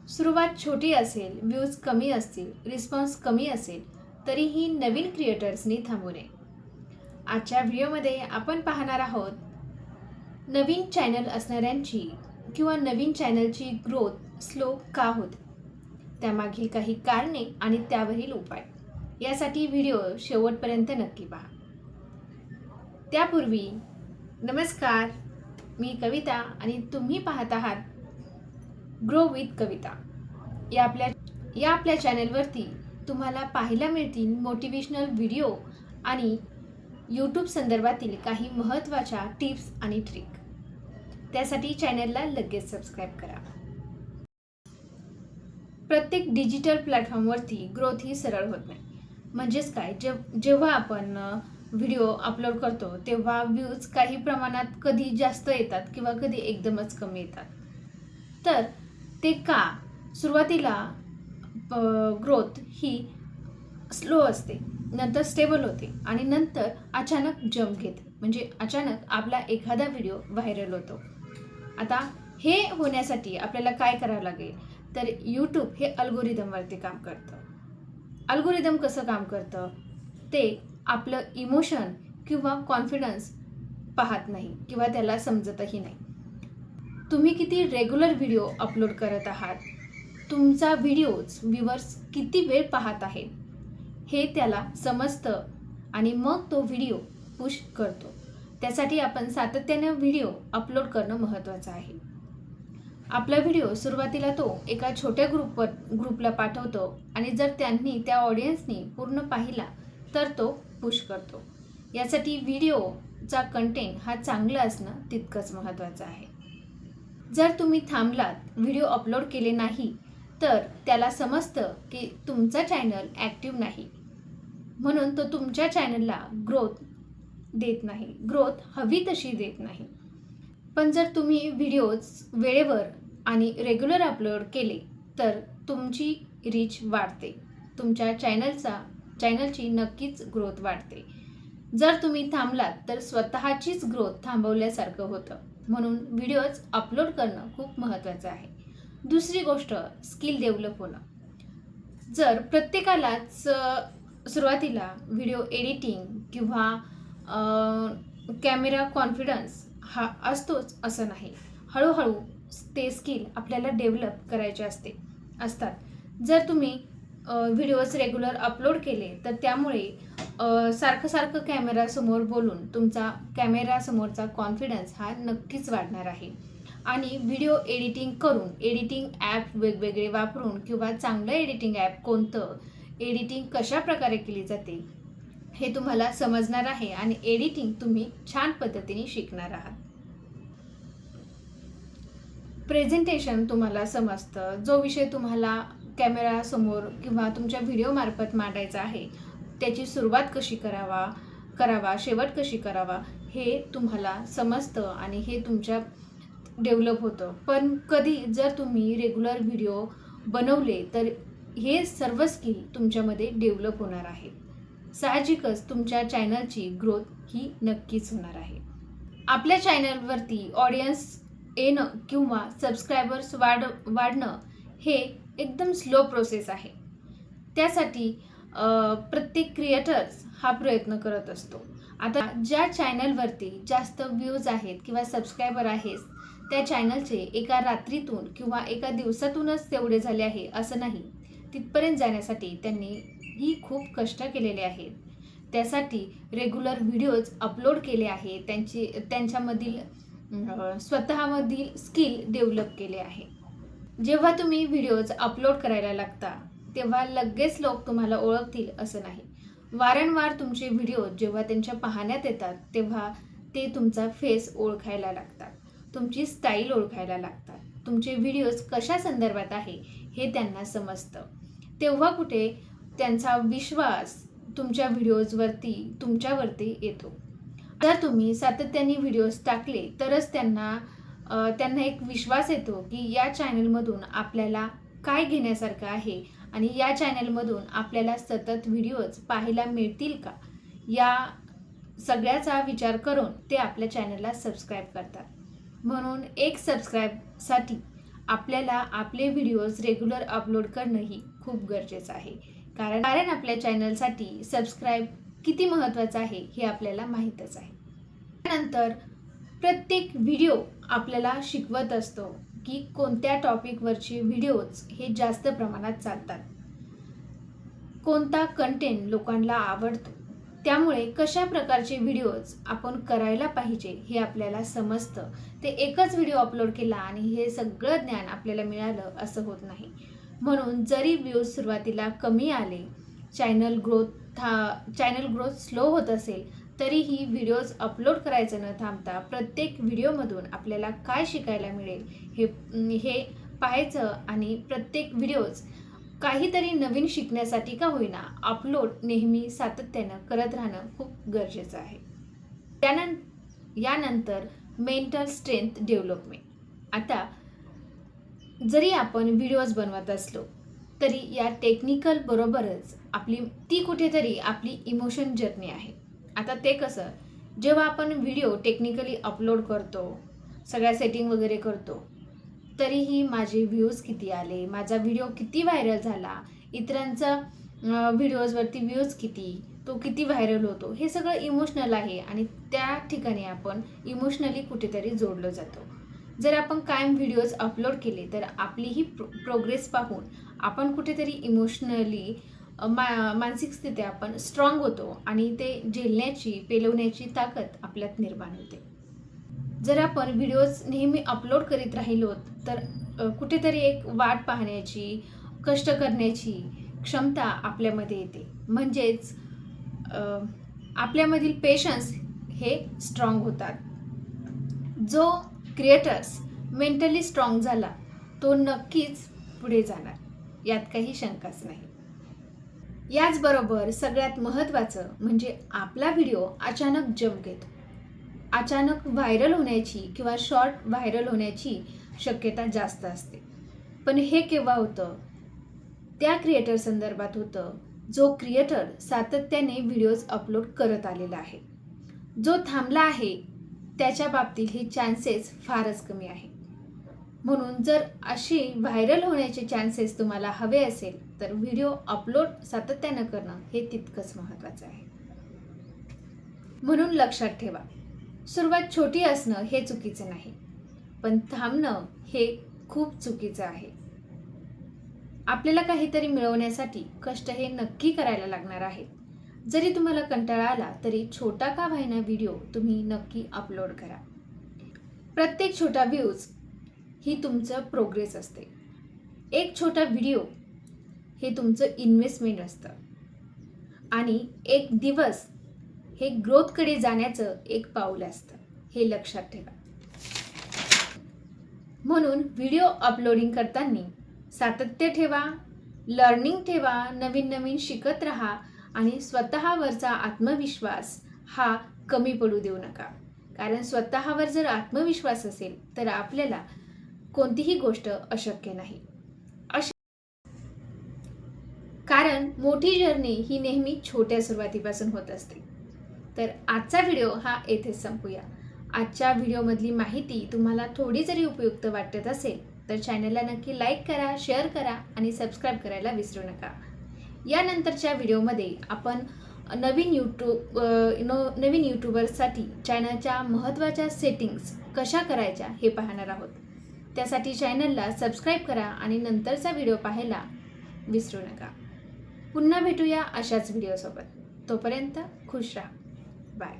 सुरुवात छोटी असेल, व्ह्यूज कमी असतील, रिस्पॉन्स कमी असेल, तरीही नवीन क्रिएटर्सनी थांबू नये. आजच्या व्हिडिओमध्ये आपण पाहणार आहोत नवीन चॅनल असणाऱ्यांची किंवा नवीन चॅनलची ग्रोथ स्लो का होते, त्यामागील काही कारणे आणि त्यावरील उपाय. यासाठी व्हिडिओ शेवटपर्यंत नक्की पहा. त्यापूर्वी नमस्कार, मी कविता आणि तुम्ही पाहत आहात ग्रो विथ कविता. या आपल्या चॅनलवरती तुम्हाला पाहायला मिळतील मोटिवेशनल व्हिडिओ आणि यूट्यूब संदर्भातील काही महत्त्वाच्या टिप्स आणि ट्रिक. त्यासाठी चॅनलला लगेच सबस्क्राईब करा. प्रत्येक डिजिटल प्लॅटफॉर्मवरती ग्रोथ ही सरळ होत नाही. म्हणजेच काय, जेव्हा आपण व्हिडिओ अपलोड करतो तेव्हा व्ह्यूज काही प्रमाणात कधी जास्त येतात किंवा कधी एकदमच कमी येतात. तर ते का? सुरुवातीला ग्रोथ ही स्लो असते, नंतर स्टेबल होते आणि नंतर अचानक जंप घेते. म्हणजे अचानक आपला एखादा व्हिडिओ व्हायरल होतो. आता हे होण्यासाठी आपल्याला काय करावं लागेल, तर यूट्यूब हे अल्गोरिदमवरती काम करतं. अल्गोरिदम कसं काम करतं, ते आपलं इमोशन किंवा कॉन्फिडन्स पाहत नाही किंवा त्याला समजतही नाही. तुम्ही किती रेग्युलर व्हिडिओ अपलोड करत आहात, तुमचा व्हिडिओज व्ह्यूअर्स किती वेळ पाहत आहेत हे त्याला समजतं आणि मग तो व्हिडिओ पुश करतो. त्यासाठी आपण सातत्याने व्हिडिओ अपलोड करणं महत्त्वाचं आहे. आपला व्हिडिओ सुरुवातीला तो एका छोट्या ग्रुपला पाठवतो आणि जर त्यांनी त्या ऑडियन्सनी पूर्ण पाहिला तर तो पुश करतो. यासाठी व्हिडिओचा कंटेंट हा चांगला असणं तितकंच महत्त्वाचं आहे. जर तुम्ही थांबलात, व्हिडिओ अपलोड केले नाही, तर त्याला समजतं की तुमचा चॅनल ॲक्टिव्ह नाही, म्हणून तो तुमच्या चॅनलला ग्रोथ देत नाही, ग्रोथ हवी तशी देत नाही. पण जर तुम्ही व्हिडिओज वेळेवर आणि रेग्युलर अपलोड केले तर तुमची रीच वाढते, तुमच्या चॅनलची नक्कीच ग्रोथ वाढते. जर तुम्ही थांबलात तर स्वतःचीच ग्रोथ थांबवल्यासारखं होतं. म्हणून व्हिडिओज अपलोड करणं खूप महत्त्वाचं आहे. दुसरी गोष्ट, स्किल डेव्हलप होणं. जर प्रत्येकालाच सुरुवातीला व्हिडिओ एडिटिंग किंवा कॅमेरा कॉन्फिडन्स हा असतोच असं नाही. हळूहळू ते स्किल आपल्याला डेव्हलप करायचे असतात. जर तुम्ही व्हिडिओज रेग्युलर अपलोड केले तर त्यामुळे सारखं कॅमेरासमोर बोलून तुमचा कॅमेरासमोरचा कॉन्फिडन्स हा नक्कीच वाढणार आहे. आणि व्हिडिओ एडिटिंग करून, एडिटिंग ॲप वेगवेगळे वापरून किंवा चांगलं एडिटिंग ॲप कोणतं, एडिटिंग कशा प्रकारे केली जाते हे तुम्हाला समजणार आहे आणि एडिटिंग तुम्ही छान पद्धतीने शिकणार आहात. प्रेझेंटेशन तुम्हाला समजतं. जो विषय तुम्हाला कॅमेरासमोर किंवा तुमच्या व्हिडिओमार्फत मांडायचा आहे, त्याची सुरुवात कशी करावा, शेवट कशी करावा हे तुम्हाला समजतं आणि हे तुमच्या डेव्हलप होतं. पण कधी जर तुम्ही रेग्युलर व्हिडिओ बनवले तर हे सर्व स्किल तुमच्यामध्ये डेव्हलप होणार आहे. साहजिकच तुमच्या चॅनलची ग्रोथ ही नक्कीच होणार आहे. आपल्या चॅनलवरती ऑडियन्स येणं किंवा सबस्क्रायबर्स वाढणं हे एकदम स्लो प्रोसेस आहे. त्यासाठी प्रत्येक क्रिएटर्स हा प्रयत्न करत असतो. आता ज्या चॅनलवरती जास्त व्ह्यूज आहेत किंवा सबस्क्रायबर आहेत त्या चॅनलचे एका रात्रीतून किंवा एका दिवसातूनच तेवढे झाले आहे असं नाही. तिथपर्यंत जाण्यासाठी त्यांनी ही खूप कष्ट केलेले आहेत. त्यासाठी रेग्युलर व्हिडिओज अपलोड केले आहे, त्यांच्यामधील स्वतःमधील स्किल डेव्हलप केले आहे. जेव्हा तुम्ही व्हिडिओज अपलोड करायला लागता तेव्हा लगेच लोक तुम्हाला ओळखतील असं नाही. वारंवार तुमचे व्हिडिओ जेव्हा त्यांच्या पाहण्यात येतात तेव्हा ते तुमचा फेस ओळखायला लागतात, तुमची स्टाईल ओळखायला लागतात, तुमचे व्हिडिओज कशा संदर्भात आहे हे त्यांना समजतं. तेव्हा कुठे त्यांचा विश्वास तुमच्या व्हिडिओजवरती तुमच्यावरती येतो. जर तुम्ही सातत्याने व्हिडिओज टाकले तरच त्यांना एक विश्वास येतो की या चॅनलमधून आपल्याला काय घेण्यासारखं आहे आणि या चॅनलमधून आपल्याला सतत व्हिडिओज पाहायला मिळतील का, या सगळ्याचा विचार करून ते आपल्या चॅनलला सबस्क्राईब करतात. म्हणून एक सबस्क्राईबसाठी आपल्याला आपले व्हिडिओज रेग्युलर अपलोड करणंही खूप गरजेचं आहे. कारण आपल्या चॅनलसाठी सबस्क्राईब किती महत्त्वाचं आहे हे आपल्याला माहीतच आहे. त्यानंतर प्रत्येक व्हिडिओ आपल्याला शिकवत असतो की कोणत्या टॉपिकवरचे व्हिडिओज हे जास्त प्रमाणात चालतात, कोणता कंटेंट लोकांना आवडतो, त्यामुळे कशा प्रकारचे व्हिडिओज आपण करायला पाहिजे हे आपल्याला समजतं. ते एकच व्हिडिओ अपलोड केला आणि हे सगळं ज्ञान आपल्याला मिळालं असं होत नाही. म्हणून जरी व्ह्यूज सुरुवातीला कमी आले, चॅनल ग्रोथ स्लो होत असेल, तरीही व्हिडिओज अपलोड करायचं न थांबता प्रत्येक व्हिडिओमधून आपल्याला काय शिकायला मिळेल हे पाहायचं आणि प्रत्येक व्हिडिओज काहीतरी नवीन शिकण्यासाठी का होईना अपलोड नेहमी सातत्यानं करत राहणं खूप गरजेचं आहे. यानंतर मेंटल स्ट्रेंथ डेव्हलपमेंट. आता जरी आपण व्हिडिओज बनवत असलो तरी या टेक्निकल बरोबरच ती कुठेतरी आपली इमोशन जर्नी आहे. आता ते कसं, जेव्हा आपण व्हिडिओ टेक्निकली अपलोड करतो, सगळ्या सेटिंग वगैरे करतो, तरीही माझे व्ह्यूज किती आले, माझा व्हिडिओ किती व्हायरल झाला, इतरांचा व्हिडिओजवरती व्ह्यूज किती, तो किती व्हायरल होतो, हे सगळं इमोशनल आहे आणि त्या ठिकाणी आपण इमोशनली कुठेतरी जोडलं जातो. जर आपण कायम व्हिडिओज अपलोड केले तर आपली ही प्रोग्रेस पाहून आपण कुठेतरी इमोशनली मानसिक स्थिती आपण स्ट्रॉंग होतो आणि ते झेलण्याची पेलवण्याची ताकद आपल्यात निर्माण होते. जर आपण व्हिडिओज नेहमी अपलोड करीत राहिलो तर कुठेतरी एक वाट पाहण्याची, कष्ट करण्याची क्षमता आपल्यामध्ये येते. म्हणजेच आपल्यामधील पेशन्स हे स्ट्रॉंग होतात. जो क्रिएटर्स मेंटली स्ट्रॉंग झाला तो नक्कीच पुढे जाणार, यात काही शंकाच नाही. याचबरोबर सगळ्यात महत्त्वाचं म्हणजे आपला व्हिडिओ अचानक जंप घेतो. अचानक व्हायरल होण्याची किंवा शॉर्ट व्हायरल होण्याची शक्यता जास्त असते. पण हे केव्हा होतं? त्या क्रिएटर संदर्भात होतं जो क्रिएटर सातत्याने व्हिडिओज अपलोड करत आलेला आहे. जो थांबला आहे त्याच्या बाबतीत हे चान्सेस फारच कमी आहे. म्हणून जर अशी व्हायरल होण्याचे चान्सेस तुम्हाला हवे असेल तर व्हिडिओ अपलोड सातत्यानं करणं हे तितकंच महत्त्वाचं आहे. म्हणून लक्षात ठेवा, सुरुवात छोटी असणं हे चुकीचं नाही, पण थांबणं हे खूप चुकीचं आहे. आपल्याला काहीतरी मिळवण्यासाठी कष्ट हे नक्की करायला लागणार आहेत. जरी तुम्हाला कंटाळा आला तरी छोटा का होईना व्हिडिओ तुम्ही नक्की अपलोड करा. प्रत्येक छोटा व्ह्यूज ही तुमचं प्रोग्रेस असते. एक छोटा व्हिडिओ हे तुमचं इन्व्हेस्टमेंट असतं आणि एक दिवस हे ग्रोथकडे जाण्याचं एक पाऊल असतं, हे लक्षात ठेवा. म्हणून व्हिडिओ अपलोडिंग करताना सातत्य ठेवा, लर्निंग ठेवा, नवीन शिकत राहा आणि स्वतःवरचा आत्मविश्वास हा कमी पडू देऊ नका. कारण स्वतःवर जर आत्मविश्वास असेल तर आपल्याला कोणतीही गोष्ट अशक्य नाही. कारण मोठी जर्नी ही नेहमी छोट्या सुरुवातीपासून होत असते. तर आजचा व्हिडिओ हा येथेच संपूया. आजच्या व्हिडिओमधली माहिती तुम्हाला थोडी जरी उपयुक्त वाटत असेल तर चॅनलला नक्की लाईक करा, शेअर करा आणि सबस्क्राईब करायला विसरू नका. यानंतरच्या व्हिडिओमध्ये आपण नवीन यूट्यूबर्ससाठी चॅनलच्या महत्त्वाच्या सेटिंग्स कशा करायच्या हे पाहणार आहोत. त्यासाठी चॅनलला सबस्क्राईब करा आणि नंतरचा व्हिडिओ पाहायला विसरू नका. पुन्हा भेटूया अशाच व्हिडिओसोबत. तोपर्यंत खुश राहा. बाय.